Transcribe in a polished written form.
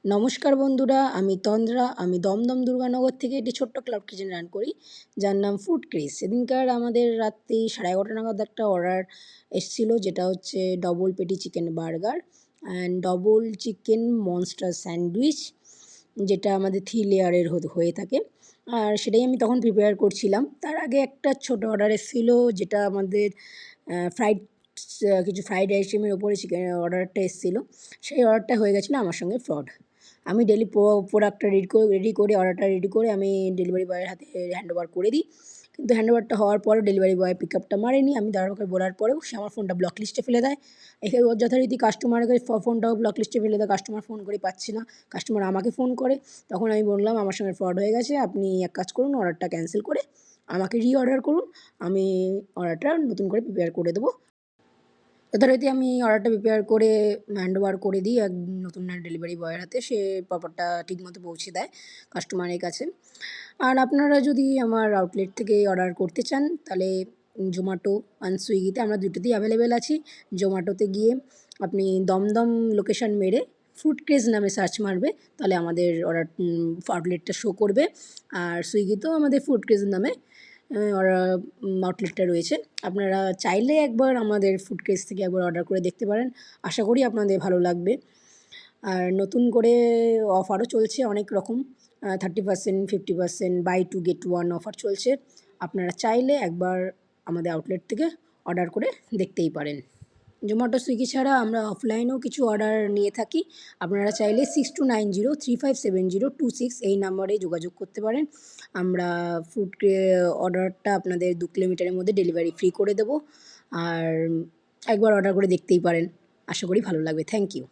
নমস্কার বন্ধুরা, আমি তন্দ্রা। আমি দমদম দুর্গানগর থেকে একটি ছোট্ট ক্লাউড কিচেন রান করি, যার নাম ফুড ক্রেজ। সেদিনকার আমাদের রাত্রি 11:30 নাগাদ একটা অর্ডার এসেছিলো, যেটা হচ্ছে ডবল পেটি chicken burger and double chicken monster sandwich, যেটা আমাদের 3 লেয়ারের হয়ে থাকে। আর সেটাই আমি তখন প্রিপেয়ার করছিলাম। তার আগে একটা ছোটো অর্ডার এসেছিলো, যেটা আমাদের ফ্রাইড কিছু ফ্রাইড আইটেমের ওপরে চিকেন অর্ডারটা এসেছিলো। সেই অর্ডারটা হয়ে গেছিলো আমার সঙ্গে ফ্রড। আমি প্রোডাক্টটা রেডি করে অর্ডারটা রেডি করে আমি ডেলিভারি বয়ের হাতে হ্যান্ডওভার করে দিই। কিন্তু হ্যান্ডওভারটা হওয়ার পরও ডেলিভারি বয় পিকআপটা মারেনি। আমি বারবার করে বলার পরেও সে আমার ফোনটা ব্লক লিস্টে ফেলে দেয়। এখানে ওর যথারীতি কাস্টমারকে ফোনটাও ব্লক লিস্টে ফেলে দেয়। কাস্টমার ফোন করে পাচ্ছি না। কাস্টমার আমাকে ফোন করে। তখন আমি বললাম, আমার সঙ্গে ফ্রড হয়ে গেছে। আপনি এক কাজ করুন, অর্ডারটা ক্যানসেল করে আমাকে রিঅর্ডার করুন। আমি অর্ডারটা নতুন করে প্রিপেয়ার করে দেবো। যথারীতি আমি অর্ডারটা প্রিপেয়ার করে হ্যান্ডওভার করে দিই এক নতুন ডেলিভারি বয়ের হাতে। সে ব্যাপারটা ঠিকমতো পৌঁছে দেয় কাস্টমারের কাছে। আর আপনারা যদি আমার আউটলেট থেকে অর্ডার করতে চান, তাহলে জোম্যাটো অ্যান্ড সুইগিতে আমরা দুটোতেই অ্যাভেলেবেল আছি। জোম্যাটোতে গিয়ে আপনি দমদম লোকেশন মেরে ফুড ক্রেজ নামে সার্চ মারবে, তাহলে আমাদের আউটলেটটা শো করবে। আর সুইগিতেও আমাদের ফুড ক্রেজ নামে আউটলেটটা রয়েছে। আপনারা চাইলে একবার আমাদের ফুড ক্রেজ থেকে একবার অর্ডার করে দেখতে পারেন। আশা করি আপনাদের ভালো লাগবে। আর নতুন করে অফারও চলছে অনেক রকম, 30%, 50%, বাই 2 গেট 1 অফার চলছে। আপনারা চাইলে একবার আমাদের আউটলেট থেকে অর্ডার করে দেখতেই পারেন। জোম্যাটো সুইগি ছাড়া আমরা অফলাইনেও কিছু অর্ডার নিয়ে থাকি। আপনারা চাইলে 6290357026 এই নাম্বারে যোগাযোগ করতে পারেন। আমরা অর্ডারটা আপনাদের 2 কিলোমিটারের মধ্যে ডেলিভারি ফ্রি করে দেবো। আর একবার অর্ডার করে দেখতেই পারেন। আশা করি ভালো লাগবে। Thank you.